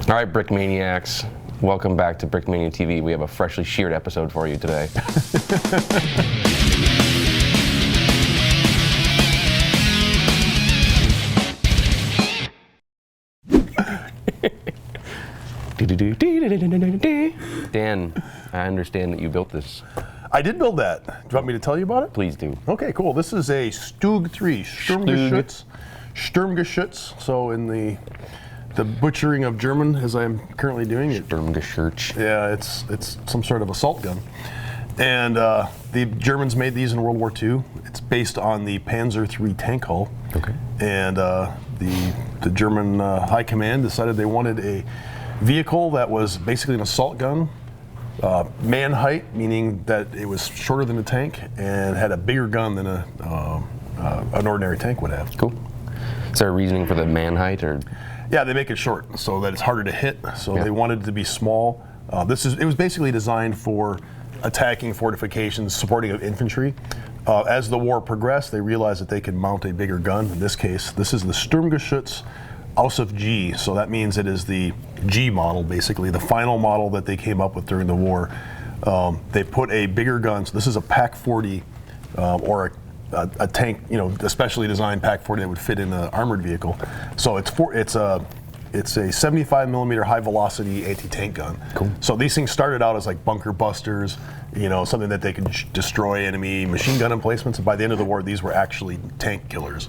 All right, Brickmaniacs, welcome back to Brickmania TV. We have a freshly sheared episode for you today. Dan, I understand that you built this. I did build that. Do you want me to tell you about it? Please do. Okay, cool. This is a StuG III Sturmgeschütz. So in the butchering of German, as I'm currently doing it. Sturmgeschütz. Yeah, it's some sort of assault gun. And the Germans made these in World War II. It's based on the Panzer III tank hull. Okay. And the German High Command decided they wanted a vehicle that was basically an assault gun. Man height, meaning that it was shorter than a tank and had a bigger gun than an ordinary tank would have. Cool. Is there a reasoning for the man height, or? Yeah, they make it short so that it's harder to hit. So Yeah. they wanted it to be small. It was basically designed for attacking fortifications, supporting of infantry. As the war progressed, they realized that they could mount a bigger gun. In this case, this is the StuG Ausf G. So that means it is the G model, basically the final model that they came up with during the war. They put a bigger gun. So this is a Pak 40 or a tank, a specially designed Pak 40 that would fit in an armored vehicle. So it's a 75 millimeter high velocity anti-tank gun. Cool. So these things started out as like bunker busters, something that they could destroy enemy machine gun emplacements. And by the end of the war, these were actually tank killers.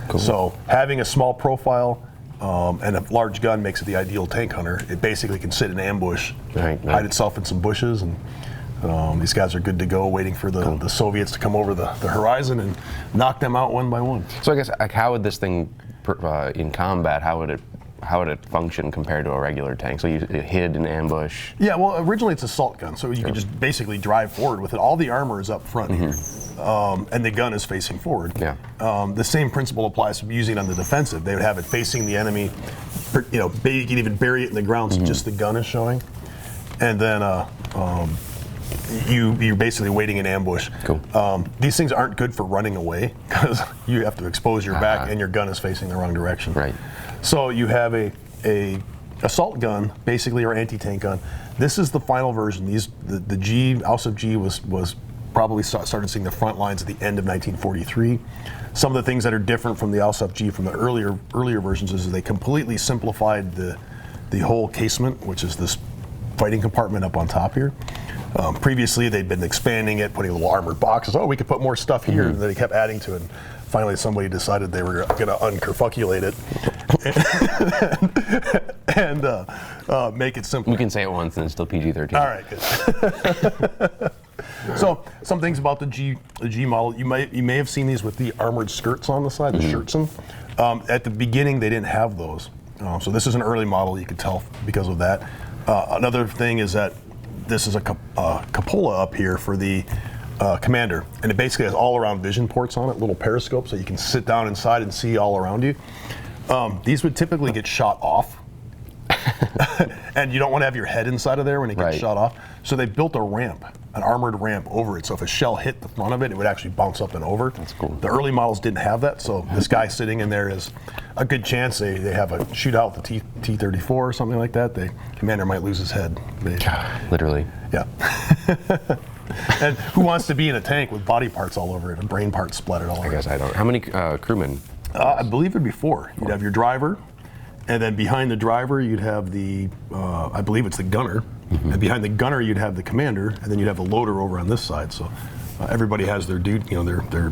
Cool. So having a small profile and a large gun makes it the ideal tank hunter. It basically can sit in ambush, hide itself in some bushes, and these guys are good to go, waiting for the Soviets to come over the horizon and knock them out one by one. So I guess, how would this thing, in combat, how would it function compared to a regular tank? So you hid in ambush? Yeah, well, originally it's an assault gun, so you can just basically drive forward with it. All the armor is up front here, and the gun is facing forward. Yeah. The same principle applies to using it on the defensive. They would have it facing the enemy. You can even bury it in the ground, so just the gun is showing, and then you're basically waiting in ambush. Cool. These things aren't good for running away because you have to expose your back and your gun is facing the wrong direction. Right. So you have a assault gun, basically, or anti-tank gun. This is the final version. The G, Ausf G was probably started seeing the front lines at the end of 1943. Some of the things that are different from the Ausf G from the earlier versions is they completely simplified the whole casement, which is this fighting compartment up on top here. Previously, they'd been expanding it, putting little armored boxes. Oh, we could put more stuff here, and they kept adding to it. And finally, somebody decided they were going to unkerfuculate it and make it simpler. We can say it once and it's still PG-13. All right, good. So, some things about the G model. You may have seen these with the armored skirts on the side, the Schürzen. At the beginning, they didn't have those. So this is an early model. You could tell because of that. Another thing is that this is a cupola up here for the commander, and it basically has all-around vision ports on it, little periscopes, so you can sit down inside and see all around you. These would typically get shot off, and you don't want to have your head inside of there when it gets shot off. So they built a ramp, an armored ramp over it, so if a shell hit the front of it, it would actually bounce up and over. That's cool. The early models didn't have that, so this guy sitting in there is a good chance they have a shootout with the T-34 or something like that. The commander might lose his head. Literally. Yeah. And who wants to be in a tank with body parts all over it and brain parts splattered all over it? I guess I don't. How many crewmen? I believe it'd be 4. You'd have your driver, and then behind the driver you'd have the, I believe it's the gunner, and behind the gunner you'd have the commander, and then you'd have the loader over on this side. So everybody has their duty, their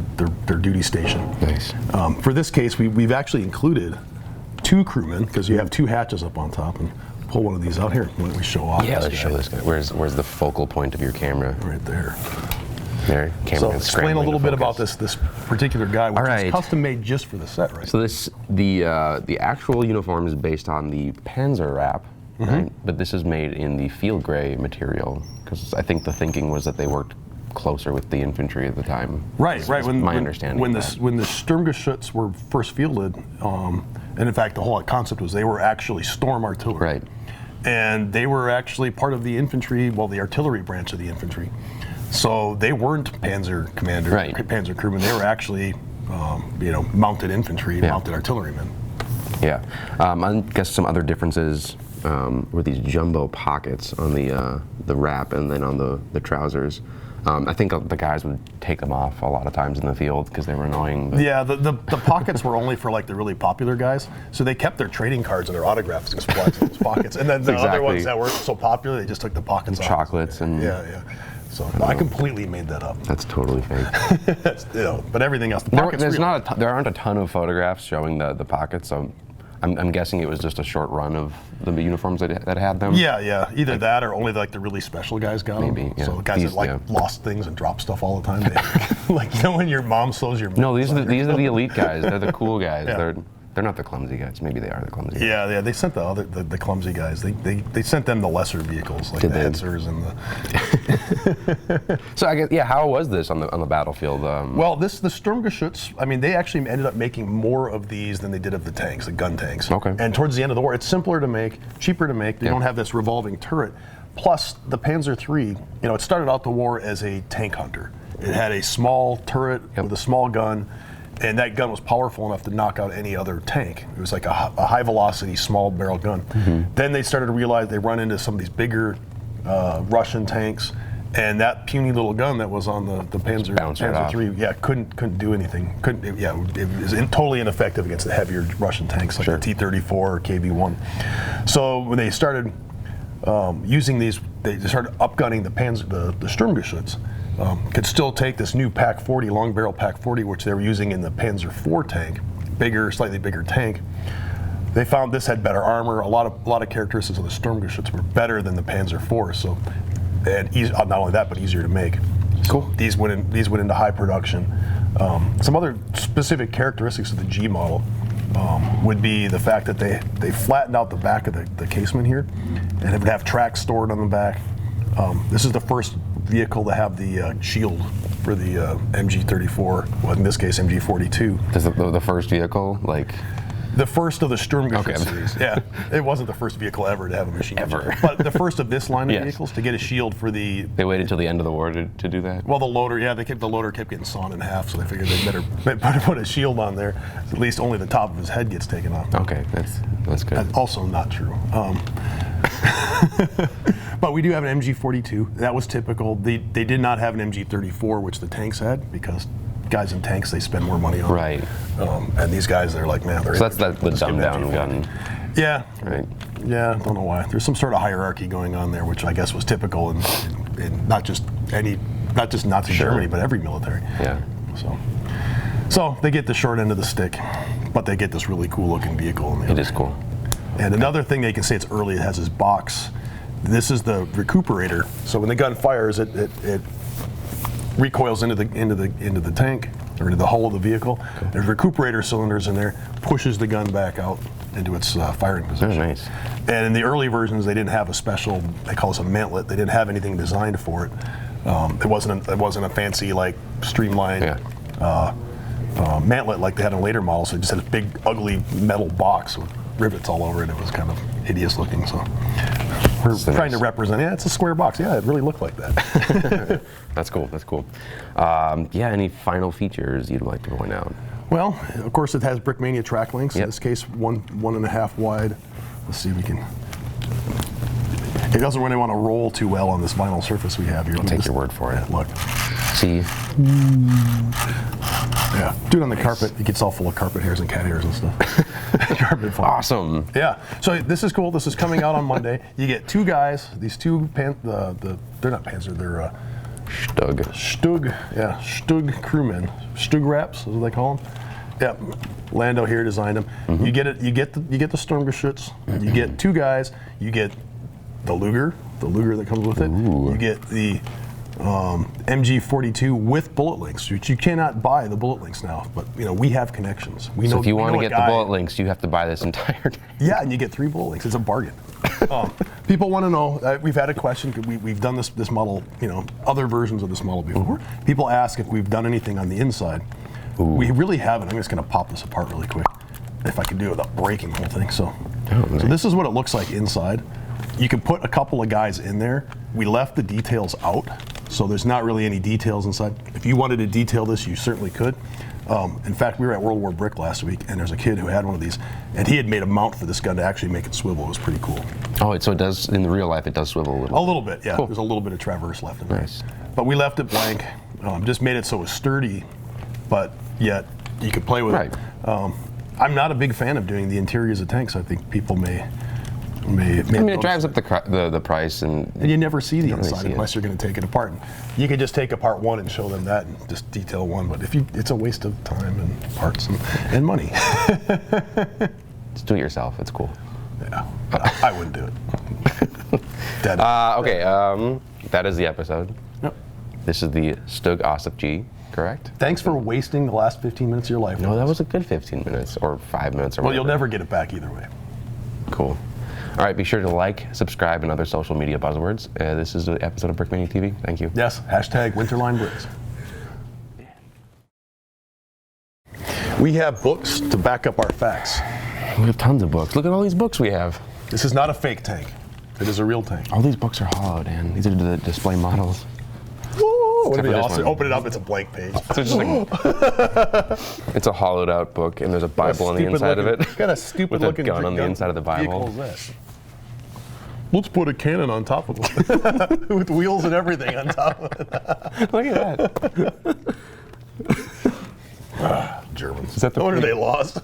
duty station. Nice. For this case, we've actually included 2 crewmen because you have 2 hatches up on top. And pull one of these out here. Why don't we show off? Yeah, let's show this guy. Where's the focal point of your camera? Right there. There. So explain a little bit about this particular guy, which is custom made just for the set, right? So the actual uniform is based on the Panzer wrap, right? But this is made in the field gray material because I think the thinking was that they worked closer with the infantry at the time. Right. My understanding. When the Sturmgeschütz were first fielded, and in fact the whole concept was they were actually storm artillery. Right. And they were actually part of the infantry, well, the artillery branch of the infantry. So they weren't Panzer commanders, Panzer crewmen. They were actually, mounted infantry, mounted artillerymen. Yeah. I guess some other differences were these jumbo pockets on the wrap and then on the trousers. I think the guys would take them off a lot of times in the field because they were annoying. But yeah, the pockets were only for like the really popular guys, so they kept their trading cards and their autographs in those pockets. And then the other ones that weren't so popular, they just took the pockets off. Chocolates and yeah. So I completely made that up. That's totally fake. But everything else, the pockets there aren't a ton of photographs showing the pockets, so I'm guessing it was just a short run of the uniforms that had them. Yeah. Either that or only like the really special guys got them. Maybe, yeah. So guys that lost things and drop stuff all the time. Like when your mom sews your. No, these are the elite guys. They're the cool guys. Yeah. They're not the clumsy guys. Maybe they are the clumsy guys. Yeah. They sent the clumsy guys. They sent them the lesser vehicles like the Hetzers and the. So I guess how was this on the battlefield? Well, the Sturmgeschütz. I mean, they actually ended up making more of these than they did of the tanks, the gun tanks. Okay. And towards the end of the war, it's simpler to make, cheaper to make. They don't have this revolving turret. Plus, the Panzer III. It started out the war as a tank hunter. It had a small turret with a small gun. And that gun was powerful enough to knock out any other tank. It was like a high velocity, small barrel gun. Mm-hmm. Then they started to realize they run into some of these bigger Russian tanks, and that puny little gun that was on the Panzer III, couldn't do anything. It was totally ineffective against the heavier Russian tanks like the T-34 or KV-1. So when they started using these, they started upgunning the Sturmgeschütz. Could still take this new Pak 40, long barrel Pak 40, which they were using in the Panzer IV tank, slightly bigger tank. They found this had better armor. A lot of characteristics of the Sturmgeschütz were better than the Panzer IV. So, and not only that, but easier to make. Cool. So these went into high production. Some other specific characteristics of the G model would be the fact that they flattened out the back of the casement here, and it would have tracks stored on the back. This is the first vehicle to have the shield for the MG34, well in this case MG42. Is it the first vehicle, like? The first of the Sturmgeschütz series. Yeah, it wasn't the first vehicle ever to have a machine gun. But the first of this line of vehicles to get a shield for the. They waited until the end of the war to do that. Well, the loader kept getting sawn in half, so they figured they better put a shield on there. At least only the top of his head gets taken off. Okay, that's good. That's also not true. But we do have an MG42. That was typical. They did not have an MG34, which the tanks had, because guys in tanks, they spend more money on. Right. And these guys, they're like, man, they're. So that's the dumbed down gun. Yeah. Right. Yeah, don't know why. There's some sort of hierarchy going on there, which I guess was typical in not just Nazi Germany, but every military. Yeah. So they get the short end of the stick, but they get this really cool looking vehicle. It is cool. And another thing they can say it's early, it has this box. This is the recuperator. So when the gun fires, it recoils into the tank or into the hull of the vehicle. Cool. There's recuperator cylinders in there, pushes the gun back out into its firing position. Oh, nice. And in the early versions, they didn't have a special. They call this a mantlet. They didn't have anything designed for it. It wasn't a fancy like streamlined mantlet like they had in later models. It just had a big ugly metal box with rivets all over it. It was kind of hideous looking. So we're trying to represent. Yeah, it's a square box. Yeah, it really looked like that. That's cool. That's cool. Any final features you'd like to point out? Well, of course, it has Brickmania track links. In this case, 1.5 wide. Let's see if we can. It doesn't really want to roll too well on this vinyl surface we have here. I'll take your word for it. Look. See. Yeah, do it on the carpet. It gets all full of carpet hairs and cat hairs and stuff. Carpet fun. Awesome. Yeah. So this is cool. This is coming out on Monday. You get two guys. These two they're not Panzer. They're StuG. StuG. Yeah. StuG crewmen. StuG wraps is what they call them. Yeah. Lando here designed them. Mm-hmm. You get it. You get the Sturmgeschütz. Mm-hmm. You get two guys. You get the Luger that comes with it. Ooh. You get the MG42 with bullet links, which you cannot buy the bullet links now, but we have connections. So if you want to get the bullet links, you have to buy this entire thing. Yeah, and you get 3 bullet links. It's a bargain. People want to know. We've had a question. We've done this model, other versions of this model before. Mm-hmm. People ask if we've done anything on the inside. Ooh. We really haven't. I'm just going to pop this apart really quick, if I can do it without breaking the whole thing. So this is what it looks like inside. You can put a couple of guys in there. We left the details out, so there's not really any details inside. If you wanted to detail this, you certainly could. In fact, we were at World War Brick last week, and there's a kid who had one of these, and he had made a mount for this gun to actually make it swivel. It was pretty cool. Oh, so it does, in the real life, it does swivel a little? A little bit, yeah. Cool. There's a little bit of traverse left in there. Nice. But we left it blank. Just made it so it was sturdy, but yet you could play with it. I'm not a big fan of doing the interiors of tanks. I think people may I mean, it drives up the price, and you never see the inside unless you're going to take it apart. And you could just take apart one and show them that, and just detail one. But it's a waste of time and parts and money. Just do it yourself. It's cool. Yeah, I wouldn't do it. Okay, that is the episode. Yep. This is the StuG Ausf G, correct? Thanks for wasting the last 15 minutes of your life. No, that was a good 15 minutes or 5 minutes. Or well, you'll never get it back either way. Cool. All right, be sure to like, subscribe, and other social media buzzwords. This is the episode of Brickmania TV. Thank you. Yes, hashtag Winterline Bricks. We have books to back up our facts. We have tons of books. Look at all these books we have. This is not a fake tank. It is a real tank. All these books are hollow, Dan. These are the display models. Whoa, what are they awesome? Open it up, it's a blank page. So it's, it's a hollowed out book, and there's a Bible on the inside of it. Got a stupid with looking a gun on the inside of the Bible. Let's put a cannon on top of it. With wheels and everything on top of it. Look at that. Germans. Is that the no wonder they lost.